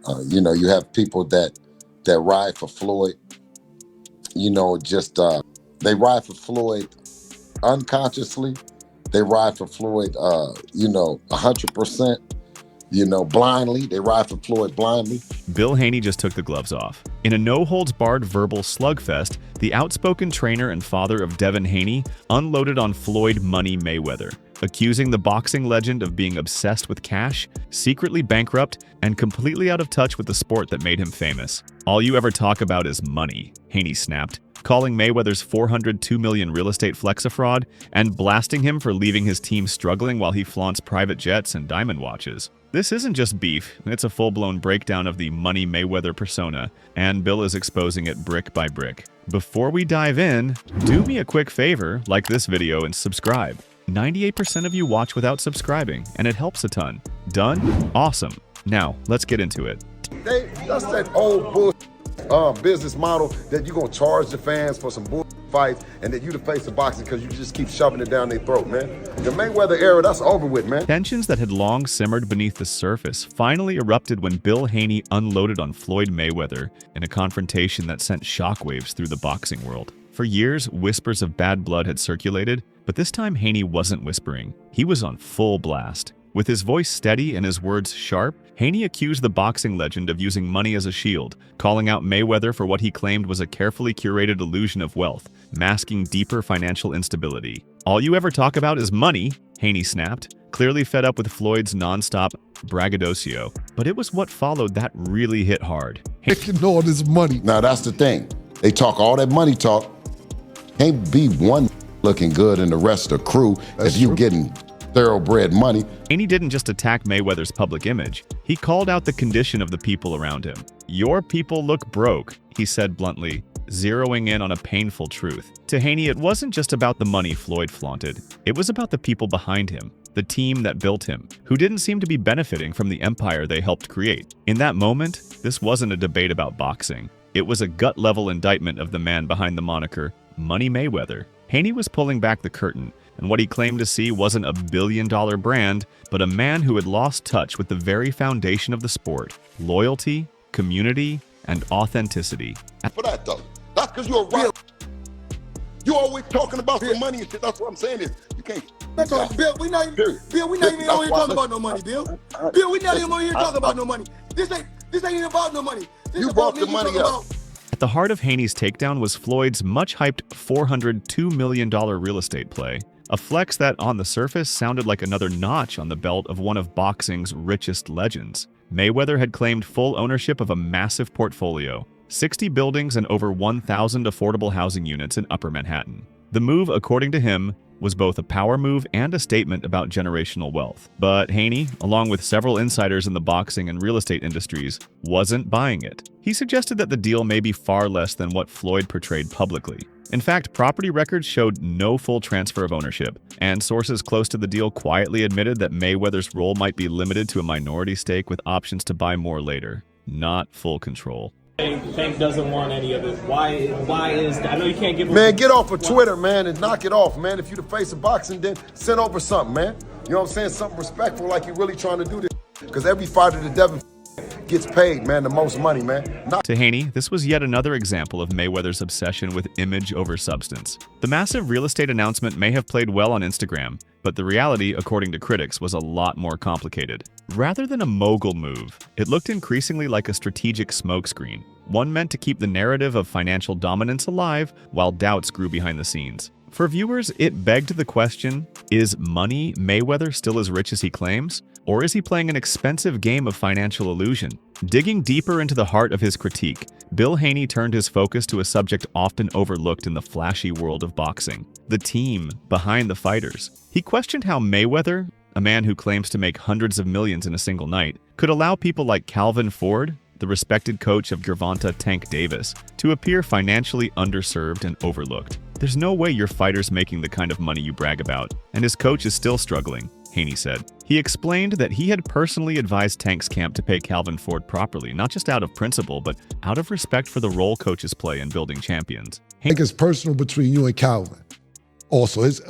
You have people that ride for Floyd. They ride for Floyd unconsciously. They ride for Floyd, 100%. Blindly. They ride for Floyd blindly. Bill Haney just took the gloves off. In a no-holds-barred verbal slugfest, the outspoken trainer and father of Devin Haney unloaded on Floyd Money Mayweather, accusing the boxing legend of being obsessed with cash, secretly bankrupt, and completely out of touch with the sport that made him famous. "All you ever talk about is money," Haney snapped, calling Mayweather's $402 million real estate flex a fraud and blasting him for leaving his team struggling while he flaunts private jets and diamond watches. This isn't just beef, it's a full-blown breakdown of the Money Mayweather persona, and Bill is exposing it brick by brick. Before we dive in, do me a quick favor, like this video and subscribe. 98% of you watch without subscribing, and it helps a ton. Done? Awesome. Now, let's get into it. That's that old business model that you're going to charge the fans for some fights and that you the face of boxing because you just keep shoving it down their throat, man. The Mayweather era, that's over with, man. Tensions that had long simmered beneath the surface finally erupted when Bill Haney unloaded on Floyd Mayweather in a confrontation that sent shockwaves through the boxing world. For years, whispers of bad blood had circulated, but this time Haney wasn't whispering. He was on full blast. With his voice steady and his words sharp, Haney accused the boxing legend of using money as a shield, calling out Mayweather for what he claimed was a carefully curated illusion of wealth, masking deeper financial instability. "All you ever talk about is money," Haney snapped, clearly fed up with Floyd's nonstop braggadocio. But it was what followed that really hit hard. Making all this money. Now that's the thing. They talk all that money talk. Can't be one looking good and the rest of the crew if you getting thoroughbred money. Haney didn't just attack Mayweather's public image. He called out the condition of the people around him. "Your people look broke," he said bluntly, zeroing in on a painful truth. To Haney, it wasn't just about the money Floyd flaunted. It was about the people behind him, the team that built him, who didn't seem to be benefiting from the empire they helped create. In that moment, this wasn't a debate about boxing. It was a gut-level indictment of the man behind the moniker Money Mayweather. Haney was pulling back the curtain, and what he claimed to see wasn't a billion-dollar brand, but a man who had lost touch with the very foundation of the sport: loyalty, community, and authenticity. For that, though. That's because you're right. You always talking about the money and shit. That's what I'm saying is, you can't. Bill, we not even on here talking about no money, Bill. Bill, we not even on here talking about no money. This ain't even about no money. You brought the money up. At the heart of Haney's takedown was Floyd's much-hyped $402 million real estate play, a flex that, on the surface, sounded like another notch on the belt of one of boxing's richest legends. Mayweather had claimed full ownership of a massive portfolio, 60 buildings and over 1,000 affordable housing units in Upper Manhattan. The move, according to him, was both a power move and a statement about generational wealth. But Haney, along with several insiders in the boxing and real estate industries, wasn't buying it. He suggested that the deal may be far less than what Floyd portrayed publicly. In fact, property records showed no full transfer of ownership, and sources close to the deal quietly admitted that Mayweather's role might be limited to a minority stake with options to buy more later. Not full control. Tank doesn't want any of it. Why is that? I know you can't give. Man, get off of Twitter, man, and knock it off, man. If you the face of boxing, then send over something, man. You know what I'm saying? Something respectful, like you're really trying to do this. Because every fighter that Devin gets paid, man, the most money, man. To Haney, this was yet another example of Mayweather's obsession with image over substance. The massive real estate announcement may have played well on Instagram, but the reality, according to critics, was a lot more complicated. Rather than a mogul move, it looked increasingly like a strategic smokescreen, one meant to keep the narrative of financial dominance alive while doubts grew behind the scenes. For viewers, it begged the question, is Money Mayweather still as rich as he claims? Or is he playing an expensive game of financial illusion? Digging deeper into the heart of his critique, Bill Haney turned his focus to a subject often overlooked in the flashy world of boxing: the team behind the fighters. He questioned how Mayweather, a man who claims to make hundreds of millions in a single night, could allow people like Calvin Ford, the respected coach of Gervonta Tank Davis, to appear financially underserved and overlooked. There's no way your fighter's making the kind of money you brag about, and his coach is still struggling, Haney said. He explained that he had personally advised Tank's camp to pay Calvin Ford properly, not just out of principle, but out of respect for the role coaches play in building champions. I think it's personal between you and Calvin. Also, it's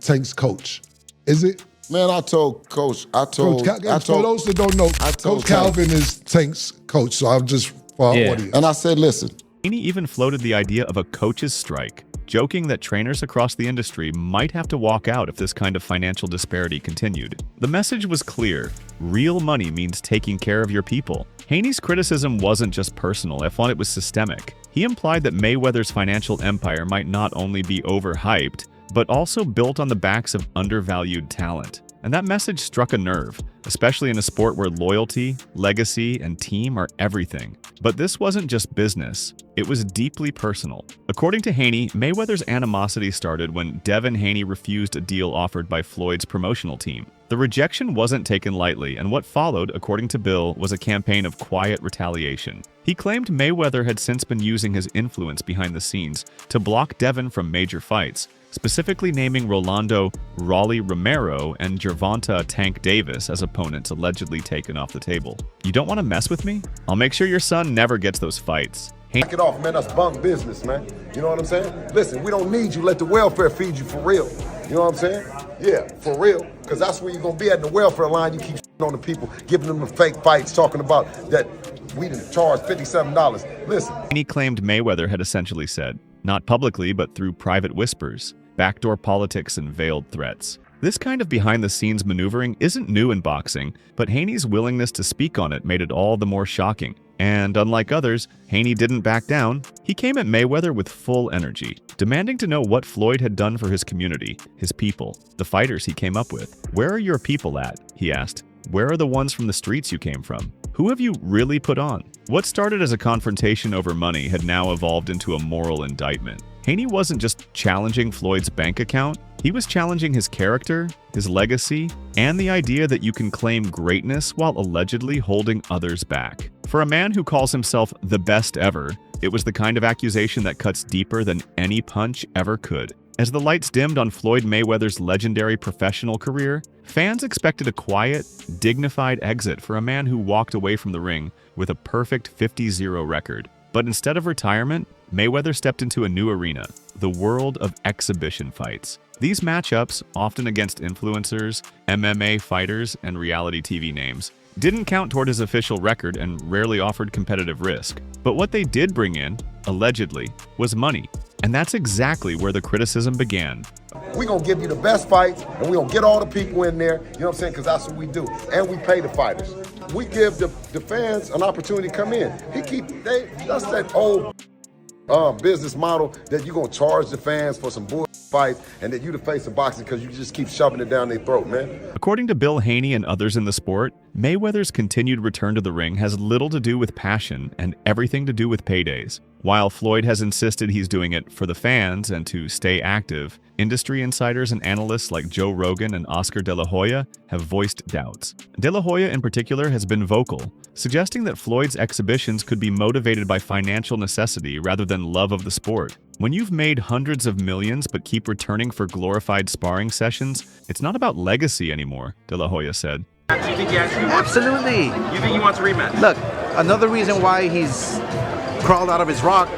Tank's coach. Is it? Man, I told Coach, For those that don't know, Coach Calvin is Tank's coach, so I'm just for our audience. And I said, listen. Haney even floated the idea of a coach's strike, joking that trainers across the industry might have to walk out if this kind of financial disparity continued. The message was clear. Real money means taking care of your people. Haney's criticism wasn't just personal, I thought it was systemic. He implied that Mayweather's financial empire might not only be overhyped, but also built on the backs of undervalued talent. And that message struck a nerve, especially in a sport where loyalty, legacy, and team are everything. But this wasn't just business, it was deeply personal. According to Haney, Mayweather's animosity started when Devin Haney refused a deal offered by Floyd's promotional team. The rejection wasn't taken lightly, and what followed, according to Bill, was a campaign of quiet retaliation. He claimed Mayweather had since been using his influence behind the scenes to block Devin from major fights, specifically naming Rolando Raleigh Romero and Gervonta Tank Davis as opponents allegedly taken off the table. You don't want to mess with me? I'll make sure your son never gets those fights. Knock it off, man. That's bunk business, man. You know what I'm saying? Listen, we don't need you. Let the welfare feed you for real. You know what I'm saying? Yeah, for real. Because that's where you're going to be at the welfare line. You keep on the people, giving them the fake fights, talking about that we didn't charge $57. Listen. He claimed Mayweather had essentially said, not publicly but through private whispers, backdoor politics and veiled threats. This kind of behind-the-scenes maneuvering isn't new in boxing, but Haney's willingness to speak on it made it all the more shocking. And unlike others, Haney didn't back down. He came at Mayweather with full energy, demanding to know what Floyd had done for his community, his people, the fighters he came up with. Where are your people at? He asked. Where are the ones from the streets you came from? Who have you really put on? What started as a confrontation over money had now evolved into a moral indictment. Haney wasn't just challenging Floyd's bank account, he was challenging his character, his legacy, and the idea that you can claim greatness while allegedly holding others back. For a man who calls himself the best ever, it was the kind of accusation that cuts deeper than any punch ever could. As the lights dimmed on Floyd Mayweather's legendary professional career, fans expected a quiet, dignified exit for a man who walked away from the ring with a perfect 50-0 record. But instead of retirement, Mayweather stepped into a new arena, the world of exhibition fights. These matchups, often against influencers, MMA fighters, and reality TV names, didn't count toward his official record and rarely offered competitive risk. But what they did bring in, allegedly, was money. And that's exactly where the criticism began. We're going to give you the best fights, and we're going to get all the people in there, you know what I'm saying, because that's what we do. And we pay the fighters. We give the fans an opportunity to come in. That's that old business model that you're going to charge the fans for some bull fights and that you the face of boxing because you just keep shoving it down their throat, man. According to Bill Haney and others in the sport, Mayweather's continued return to the ring has little to do with passion and everything to do with paydays. While Floyd has insisted he's doing it for the fans and to stay active, industry insiders and analysts like Joe Rogan and Oscar De La Hoya have voiced doubts. De La Hoya in particular has been vocal, suggesting that Floyd's exhibitions could be motivated by financial necessity rather than love of the sport. When you've made hundreds of millions but keep returning for glorified sparring sessions, it's not about legacy anymore, De La Hoya said. Do you think he actually wants Absolutely. You think he wants a rematch? Look, another reason why he's crawled out of his rock,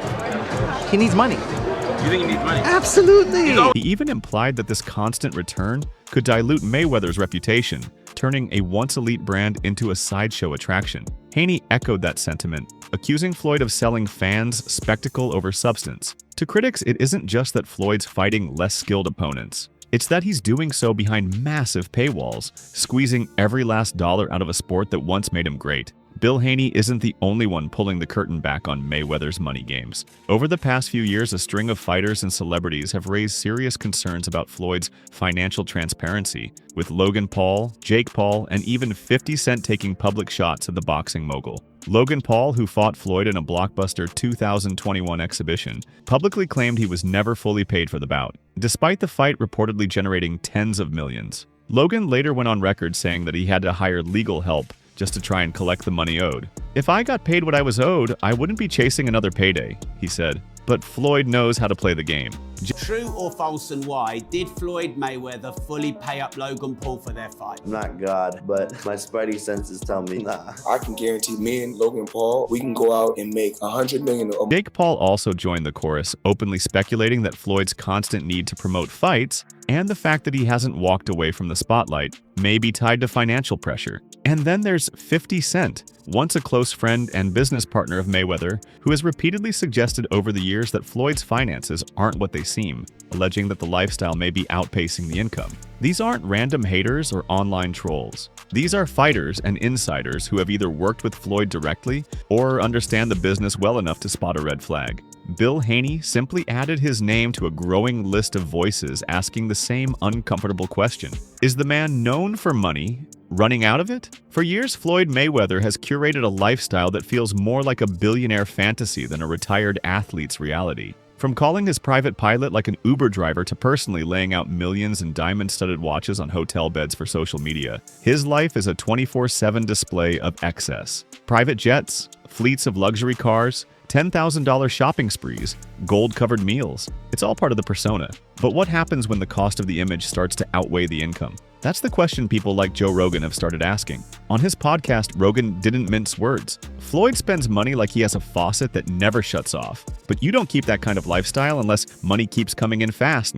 he needs money. You think he needs money? Absolutely. He even implied that this constant return could dilute Mayweather's reputation, turning a once-elite brand into a sideshow attraction. Haney echoed that sentiment, accusing Floyd of selling fans spectacle over substance. To critics, it isn't just that Floyd's fighting less skilled opponents. It's that he's doing so behind massive paywalls, squeezing every last dollar out of a sport that once made him great. Bill Haney isn't the only one pulling the curtain back on Mayweather's money games. Over the past few years, a string of fighters and celebrities have raised serious concerns about Floyd's financial transparency, with Logan Paul, Jake Paul, and even 50 Cent taking public shots at the boxing mogul. Logan Paul, who fought Floyd in a blockbuster 2021 exhibition, publicly claimed he was never fully paid for the bout, despite the fight reportedly generating tens of millions. Logan later went on record saying that he had to hire legal help just to try and collect the money owed. "If I got paid what I was owed, I wouldn't be chasing another payday," he said. But Floyd knows how to play the game. True or false, and why did Floyd Mayweather fully pay up Logan Paul for their fight? I'm not God, but my spidey senses tell me nah. I can guarantee me and Logan Paul, we can go out and make $100 million. Jake Paul also joined the chorus, openly speculating that Floyd's constant need to promote fights and the fact that he hasn't walked away from the spotlight may be tied to financial pressure. And then there's 50 Cent, once a close friend and business partner of Mayweather, who has repeatedly suggested over the years that Floyd's finances aren't what they seem, alleging that the lifestyle may be outpacing the income. These aren't random haters or online trolls. These are fighters and insiders who have either worked with Floyd directly or understand the business well enough to spot a red flag. Bill Haney simply added his name to a growing list of voices asking the same uncomfortable question. Is the man known for money, running out of it? For years, Floyd Mayweather has curated a lifestyle that feels more like a billionaire fantasy than a retired athlete's reality. From calling his private pilot like an Uber driver to personally laying out millions in diamond-studded watches on hotel beds for social media, his life is a 24/7 display of excess. Private jets, fleets of luxury cars, $10,000 shopping sprees, gold-covered meals. It's all part of the persona. But what happens when the cost of the image starts to outweigh the income? That's the question people like Joe Rogan have started asking. On his podcast, Rogan didn't mince words. Floyd spends money like he has a faucet that never shuts off. But you don't keep that kind of lifestyle unless money keeps coming in fast,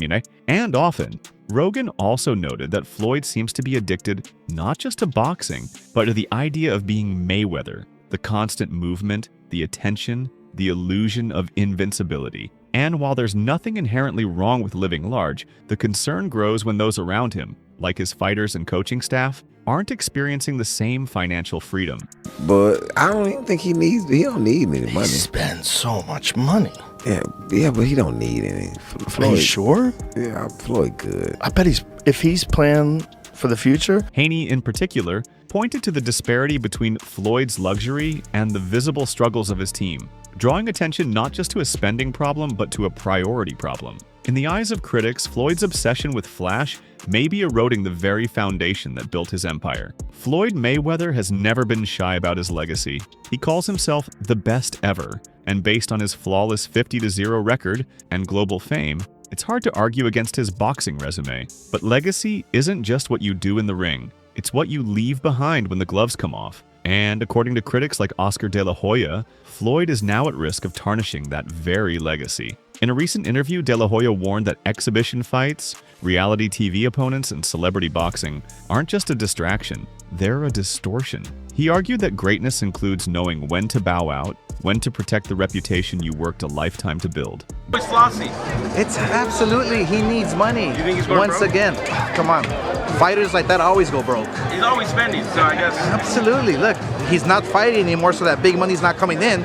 and often. Rogan also noted that Floyd seems to be addicted not just to boxing, but to the idea of being Mayweather, the constant movement, the attention, the illusion of invincibility. And while there's nothing inherently wrong with living large, the concern grows when those around him, like his fighters and coaching staff, aren't experiencing the same financial freedom. But I don't even think he don't need any money. He spends so much money. Yeah, but he don't need any. Floyd, are you sure? Yeah, Floyd good. I bet if he's planning for the future. Haney, in particular, pointed to the disparity between Floyd's luxury and the visible struggles of his team, drawing attention not just to a spending problem, but to a priority problem. In the eyes of critics, Floyd's obsession with flash may be eroding the very foundation that built his empire. Floyd Mayweather has never been shy about his legacy. He calls himself the best ever, and based on his flawless 50-0 record and global fame, it's hard to argue against his boxing resume. But legacy isn't just what you do in the ring. It's what you leave behind when the gloves come off. And according to critics like Oscar De La Hoya, Floyd is now at risk of tarnishing that very legacy. In a recent interview, De La Hoya warned that exhibition fights, reality TV opponents, and celebrity boxing aren't just a distraction, they're a distortion. He argued that greatness includes knowing when to bow out, when to protect the reputation you worked a lifetime to build. It's flossy. It's absolutely, he needs money. You think he's going Once broke? Again, come on. Fighters like that always go broke. He's always spending, so I guess. Absolutely. Look, he's not fighting anymore, so that big money's not coming in.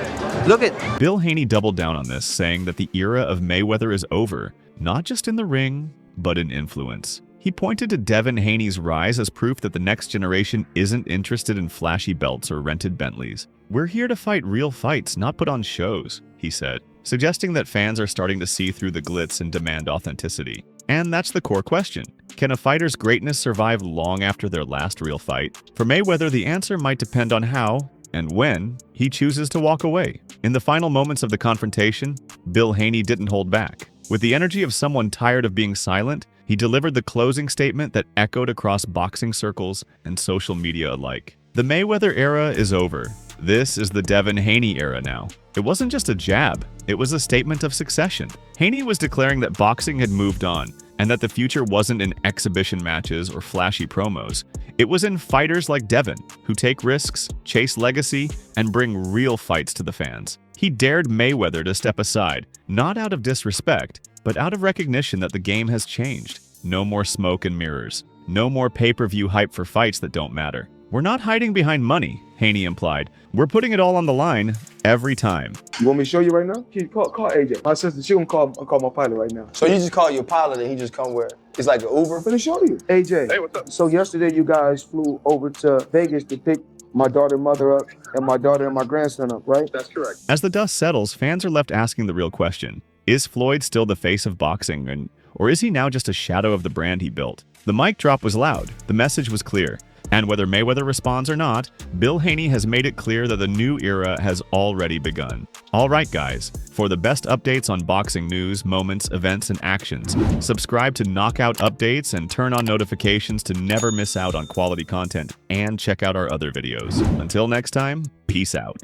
Look at Bill Haney doubled down on this, saying that the era of Mayweather is over, not just in the ring, but in influence. He pointed to Devin Haney's rise as proof that the next generation isn't interested in flashy belts or rented Bentleys. We're here to fight real fights, not put on shows, he said, suggesting that fans are starting to see through the glitz and demand authenticity. And that's the core question. Can a fighter's greatness survive long after their last real fight? For Mayweather, the answer might depend on how and when he chooses to walk away. In the final moments of the confrontation, Bill Haney didn't hold back. With the energy of someone tired of being silent, he delivered the closing statement that echoed across boxing circles and social media alike. The Mayweather era is over. This is the Devin Haney era now. It wasn't just a jab, it was a statement of succession. Haney was declaring that boxing had moved on, and that the future wasn't in exhibition matches or flashy promos. It was in fighters like Devin, who take risks, chase legacy, and bring real fights to the fans. He dared Mayweather to step aside, not out of disrespect, but out of recognition that the game has changed. No more smoke and mirrors. No more pay-per-view hype for fights that don't matter. We're not hiding behind money, Haney implied. We're putting it all on the line every time. You want me to show you right now? Call AJ. My sister, she gonna call my pilot right now. So you just call your pilot and he just come where? It's like an Uber? I'm gonna show you. AJ. Hey, what's up? So yesterday you guys flew over to Vegas to pick my daughter and mother up and my daughter and my grandson up, right? That's correct. As the dust settles, fans are left asking the real question. Is Floyd still the face of boxing, or is he now just a shadow of the brand he built? The mic drop was loud. The message was clear. And whether Mayweather responds or not, Bill Haney has made it clear that the new era has already begun. All right, guys, for the best updates on boxing news, moments, events, and actions, subscribe to Knockout Updates and turn on notifications to never miss out on quality content, and check out our other videos. Until next time, peace out.